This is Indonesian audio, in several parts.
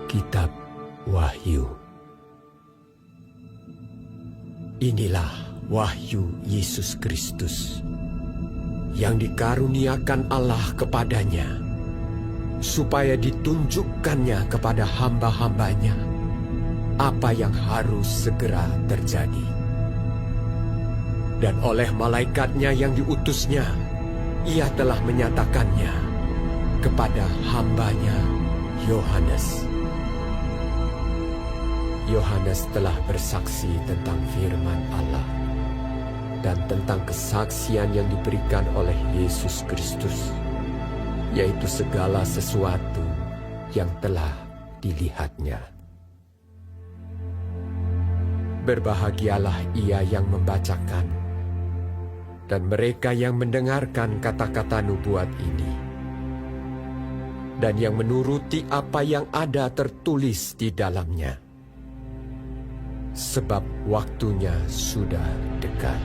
Kitab Wahyu. Inilah wahyu Yesus Kristus yang dikaruniakan Allah kepadanya, supaya ditunjukkannya kepada hamba-hambanya apa yang harus segera terjadi. Dan oleh malaikatnya yang diutusnya, ia telah menyatakannya kepada hambanya Yohanes. Yohanes telah bersaksi tentang firman Allah dan tentang kesaksian yang diberikan oleh Yesus Kristus, yaitu segala sesuatu yang telah dilihatnya. Berbahagialah ia yang membacakan dan mereka yang mendengarkan kata-kata nubuat ini, dan yang menuruti apa yang ada tertulis di dalamnya. Sebab waktunya sudah dekat.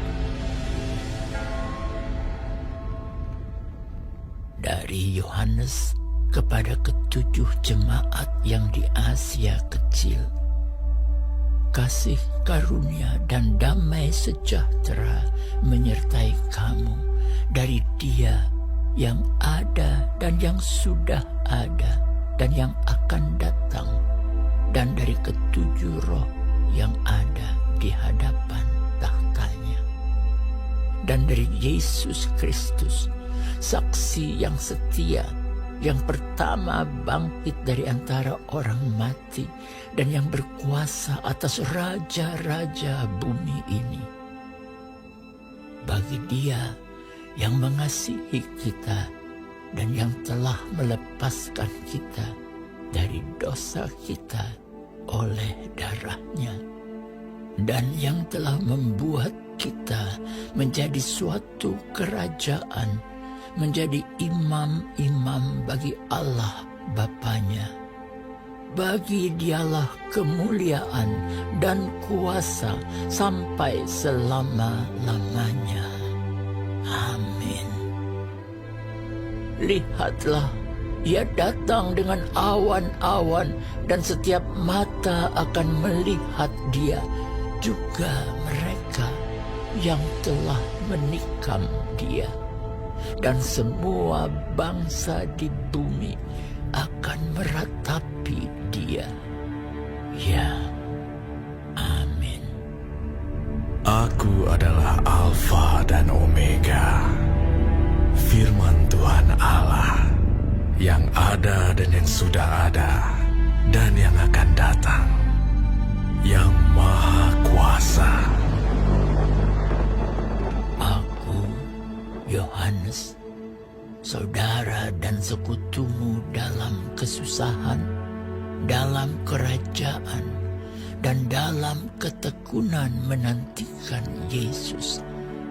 Dari Yohanes kepada ketujuh jemaat yang di Asia Kecil, kasih karunia dan damai sejahtera menyertai kamu dari Dia yang ada dan yang sudah ada dan yang akan datang, dan dari ketujuh roh yang ada di hadapan tahtanya, dan dari Yesus Kristus, saksi yang setia, yang pertama bangkit dari antara orang mati dan yang berkuasa atas raja-raja bumi ini. Bagi Dia yang mengasihi kita dan yang telah melepaskan kita dari dosa kita oleh darahnya, dan yang telah membuat kita menjadi suatu kerajaan, menjadi imam-imam bagi Allah Bapanya. Bagi Dialah kemuliaan dan kuasa sampai selama-lamanya. Amin. Lihatlah, Ia datang dengan awan-awan, dan setiap mata akan melihat Dia, juga mereka yang telah menikam Dia. Dan semua bangsa di bumi akan meratapi Dia. Ya, amin. Aku adalah Alfa dan Omega, firman Tuhan Allah, yang ada dan yang sudah ada, dan yang akan datang, yang Maha Kuasa. Aku, Yohanes, saudara dan sekutumu dalam kesusahan, dalam kerajaan, dan dalam ketekunan menantikan Yesus,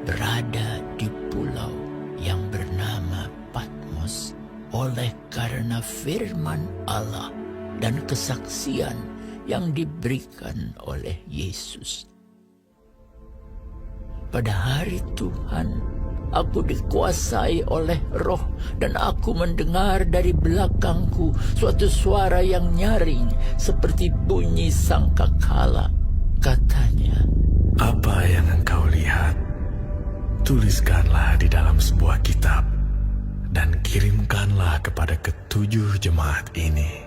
berada di pulau yang bernama Patmos, oleh karena firman Allah dan kesaksian yang diberikan oleh Yesus. Pada hari Tuhan, aku dikuasai oleh Roh, dan aku mendengar dari belakangku suatu suara yang nyaring seperti bunyi sangkakala. Katanya, Apa yang engkau lihat, tuliskanlah di dalam sebuah kitab, dan kirimkanlah kepada ketujuh jemaat ini: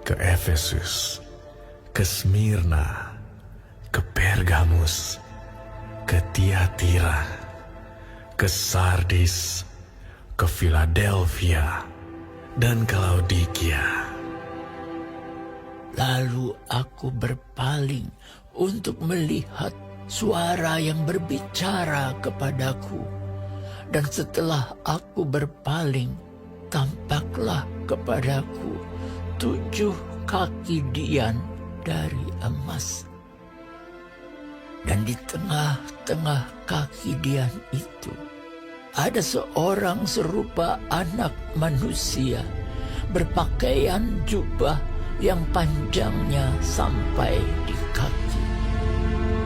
ke Efesus, ke Smyrna, ke Pergamus, ke Tiatira, ke Sardis, ke Philadelphia, dan ke Laodikia. lalu aku berpaling untuk melihat suara yang berbicara kepadaku. Dan setelah aku berpaling, tampaklah kepadaku 7 kaki dian dari emas. Dan di tengah-tengah kaki dian itu ada seorang serupa anak manusia, berpakaian jubah yang panjangnya sampai di kaki,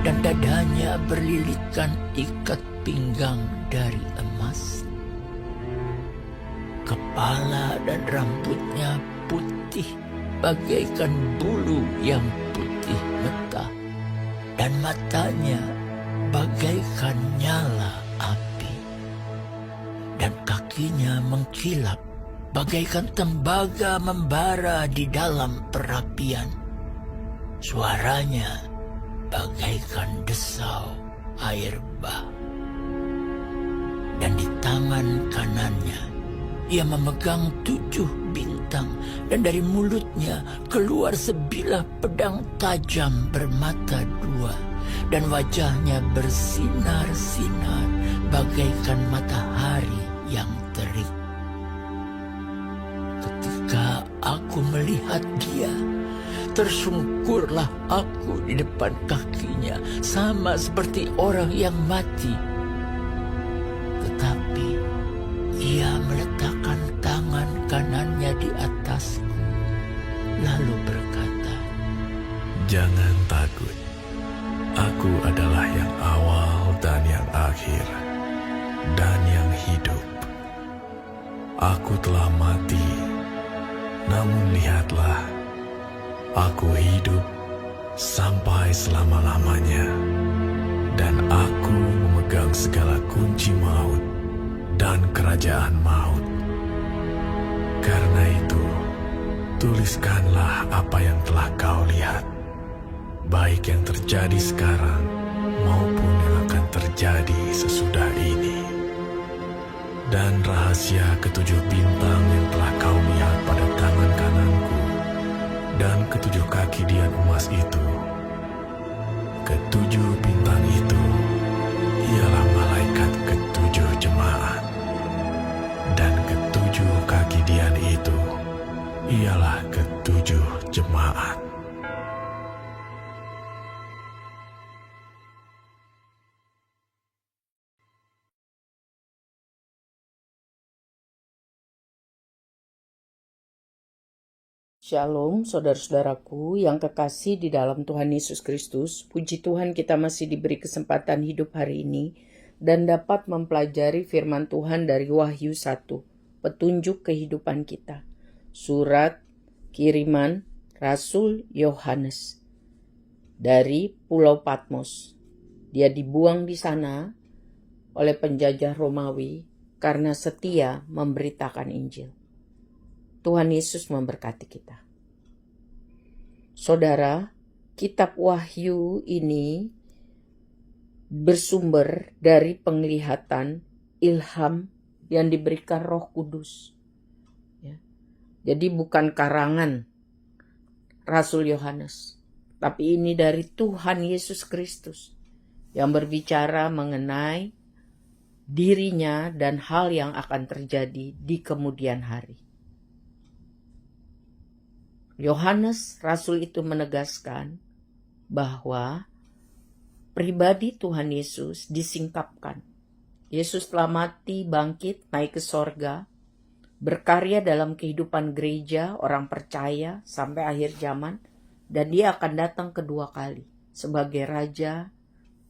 dan dadanya berlilitkan ikat pinggang dari emas. Kepala dan rambutnya putih bagaikan bulu yang putih mentah, dan matanya bagaikan nyala api, dan kakinya mengkilap bagaikan tembaga membara di dalam perapian. Suaranya bagaikan desau air bah. Dan di tangan kanannya ia memegang 7 bintang, dan dari mulutnya keluar sebilah pedang tajam bermata 2, dan wajahnya bersinar-sinar bagaikan matahari yang terik. Ketika aku melihat dia, tersungkurlah aku di depan kakinya, sama seperti orang yang mati. Tetapi ia meletakkan tangan kanannya di atasku, lalu berkata, Jangan takut, aku adalah yang awal dan yang akhir, dan yang hidup. Aku telah mati, namun lihatlah, aku hidup sampai selama-lamanya, dan aku memegang segala kunci maut dan kerajaan maut. Karena itu, tuliskanlah apa yang telah kau lihat, baik yang terjadi sekarang maupun yang akan terjadi sesudah ini. Dan rahasia 7 bintang yang telah kau lihat pada tangan kananku dan 7 kaki dian emas itu. 7 bintang itu ialah malaikat 7 jemaat, dan 7 kaki dian itu ialah 7 jemaat. Shalom saudara-saudaraku yang kekasih di dalam Tuhan Yesus Kristus. Puji Tuhan kita masih diberi kesempatan hidup hari ini dan dapat mempelajari firman Tuhan dari Wahyu 1, petunjuk kehidupan kita. Surat kiriman Rasul Yohanes dari Pulau Patmos. Dia dibuang di sana oleh penjajah Romawi karena setia memberitakan Injil. Tuhan Yesus memberkati kita. Saudara, kitab Wahyu ini bersumber dari penglihatan ilham yang diberikan Roh Kudus. Ya. Jadi bukan karangan Rasul Yohanes, tapi ini dari Tuhan Yesus Kristus yang berbicara mengenai dirinya dan hal yang akan terjadi di kemudian hari. Yohanes Rasul itu menegaskan bahwa pribadi Tuhan Yesus disingkapkan. Yesus telah mati, bangkit, naik ke sorga, berkarya dalam kehidupan gereja, orang percaya sampai akhir zaman, dan dia akan datang kedua kali sebagai Raja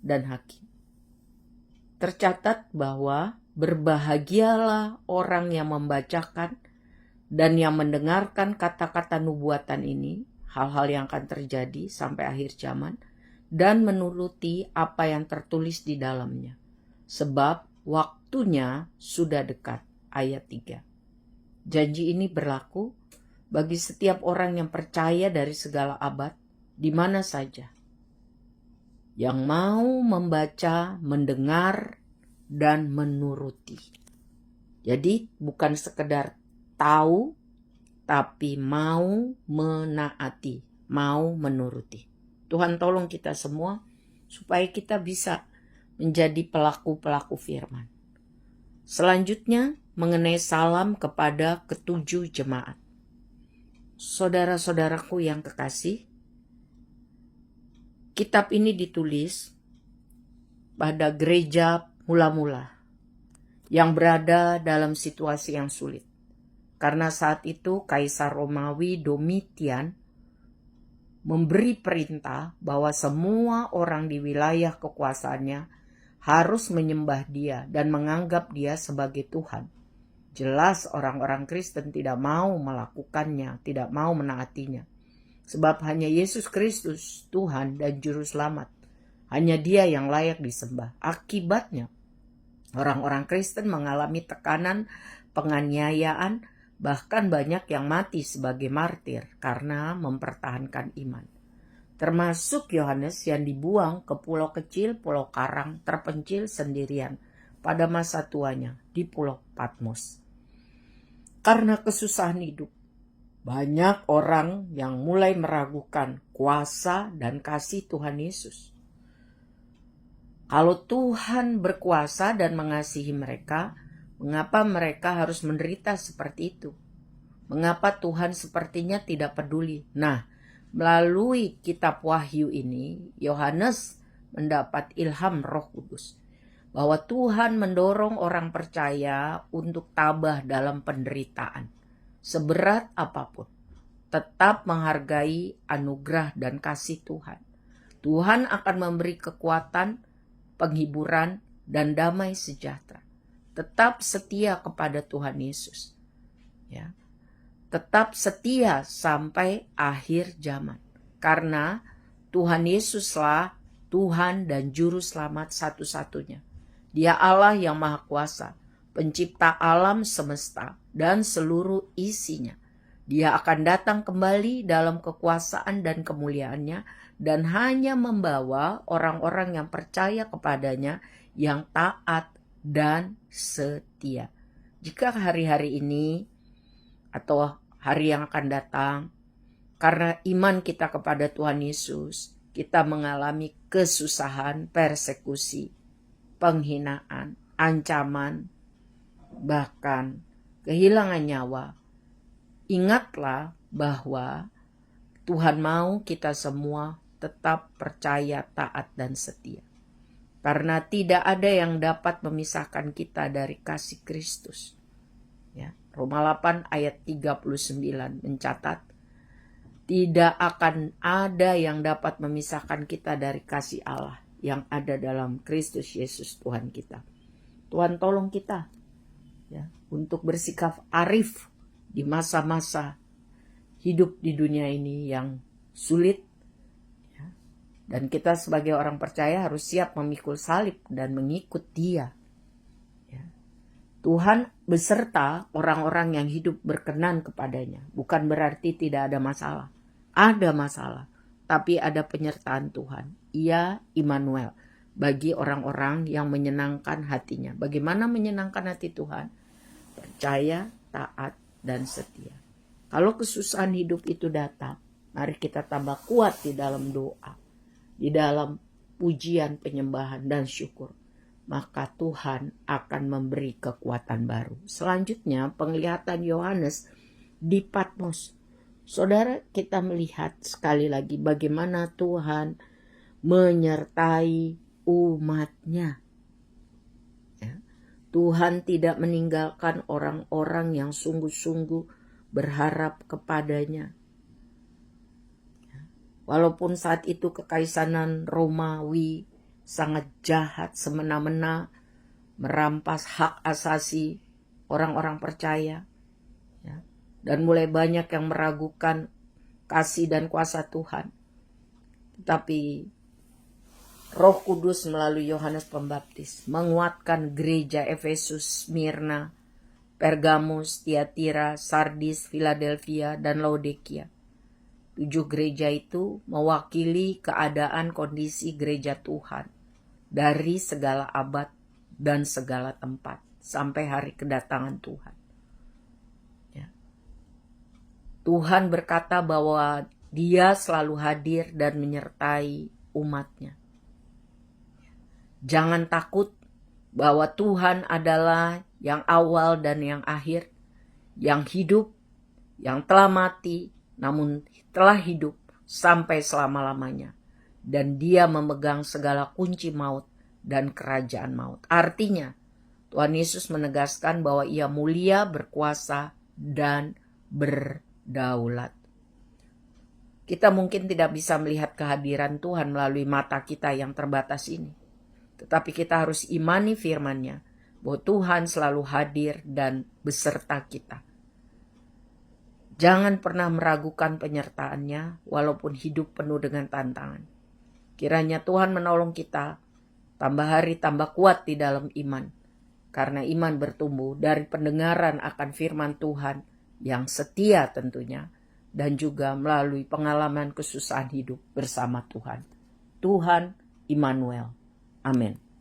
dan Hakim. Tercatat bahwa berbahagialah orang yang membacakan dan yang mendengarkan kata-kata nubuatan ini, hal-hal yang akan terjadi sampai akhir zaman, dan menuruti apa yang tertulis di dalamnya. Sebab waktunya sudah dekat. Ayat 3. Janji ini berlaku bagi setiap orang yang percaya dari segala abad, di mana saja. Yang mau membaca, mendengar, dan menuruti. Jadi bukan sekedar tahu, tapi mau menaati, mau menuruti. Tuhan tolong kita semua supaya kita bisa menjadi pelaku-pelaku firman. Selanjutnya mengenai salam kepada 7 jemaat. Saudara-saudaraku yang kekasih, kitab ini ditulis pada gereja mula-mula yang berada dalam situasi yang sulit. Karena saat itu Kaisar Romawi Domitian memberi perintah bahwa semua orang di wilayah kekuasaannya harus menyembah dia dan menganggap dia sebagai Tuhan. Jelas orang-orang Kristen tidak mau melakukannya, tidak mau menaatinya. Sebab hanya Yesus Kristus, Tuhan dan Juru Selamat. Hanya Dia yang layak disembah. Akibatnya, orang-orang Kristen mengalami tekanan, penganiayaan, bahkan banyak yang mati sebagai martir karena mempertahankan iman. Termasuk Yohanes yang dibuang ke pulau kecil, pulau karang, terpencil sendirian pada masa tuanya di pulau Patmos. Karena kesusahan hidup, banyak orang yang mulai meragukan kuasa dan kasih Tuhan Yesus. Kalau Tuhan berkuasa dan mengasihi mereka, mengapa mereka harus menderita seperti itu? Mengapa Tuhan sepertinya tidak peduli? Nah, melalui kitab Wahyu ini, Yohanes mendapat ilham Roh Kudus bahwa Tuhan mendorong orang percaya untuk tabah dalam penderitaan, seberat apapun, tetap menghargai anugerah dan kasih Tuhan. Tuhan akan memberi kekuatan, penghiburan, dan damai sejahtera. Tetap setia kepada Tuhan Yesus. Ya. Tetap setia sampai akhir zaman. Karena Tuhan Yesuslah Tuhan dan Juru Selamat satu-satunya. Dia Allah yang Maha Kuasa, pencipta alam semesta dan seluruh isinya. Dia akan datang kembali dalam kekuasaan dan kemuliaannya dan hanya membawa orang-orang yang percaya kepadanya yang taat dan setia. Jika hari-hari ini atau hari yang akan datang, karena iman kita kepada Tuhan Yesus, kita mengalami kesusahan, persekusi, penghinaan, ancaman, bahkan kehilangan nyawa. Ingatlah bahwa Tuhan mau kita semua tetap percaya, taat, dan setia. Karena tidak ada yang dapat memisahkan kita dari kasih Kristus. Ya, Roma 8 ayat 39 mencatat, tidak akan ada yang dapat memisahkan kita dari kasih Allah yang ada dalam Kristus Yesus Tuhan kita. Tuhan tolong kita ya, untuk bersikap arif di masa-masa hidup di dunia ini yang sulit. Ya. Dan kita sebagai orang percaya harus siap memikul salib dan mengikut Dia. Ya. Tuhan beserta orang-orang yang hidup berkenan kepadanya. Bukan berarti tidak ada masalah. Ada masalah, tapi ada penyertaan Tuhan. Ia Immanuel bagi orang-orang yang menyenangkan hatinya. Bagaimana menyenangkan hati Tuhan? Percaya, taat, dan setia. Kalau kesusahan hidup itu datang, mari kita tambah kuat di dalam doa, di dalam pujian, penyembahan, dan syukur. Maka Tuhan akan memberi kekuatan baru. Selanjutnya penglihatan Yohanes di Patmos. Saudara, kita melihat sekali lagi bagaimana Tuhan menyertai umatnya. Ya. Tuhan tidak meninggalkan orang-orang yang sungguh-sungguh berharap kepadanya. Ya. Walaupun saat itu kekaisaran Romawi sangat jahat, semena-mena, merampas hak asasi orang-orang percaya. Ya. Dan mulai banyak yang meragukan kasih dan kuasa Tuhan. Tetapi Roh Kudus melalui Yohanes Pembaptis menguatkan gereja Efesus, Smyrna, Pergamus, Tiatira, Sardis, Philadelphia, dan Laodikia. 7 gereja itu mewakili keadaan kondisi gereja Tuhan dari segala abad dan segala tempat sampai hari kedatangan Tuhan. Ya. Tuhan berkata bahwa Dia selalu hadir dan menyertai umatnya. Jangan takut bahwa Tuhan adalah yang awal dan yang akhir, yang hidup, yang telah mati, namun telah hidup sampai selama-lamanya. Dan Dia memegang segala kunci maut dan kerajaan maut. Artinya, Tuhan Yesus menegaskan bahwa Ia mulia, berkuasa, dan berdaulat. Kita mungkin tidak bisa melihat kehadiran Tuhan melalui mata kita yang terbatas ini. Tetapi kita harus imani firman-Nya bahwa Tuhan selalu hadir dan beserta kita. Jangan pernah meragukan penyertaannya walaupun hidup penuh dengan tantangan. Kiranya Tuhan menolong kita tambah hari tambah kuat di dalam iman. Karena iman bertumbuh dari pendengaran akan firman Tuhan yang setia tentunya. Dan juga melalui pengalaman kesusahan hidup bersama Tuhan. Tuhan Immanuel. Amin.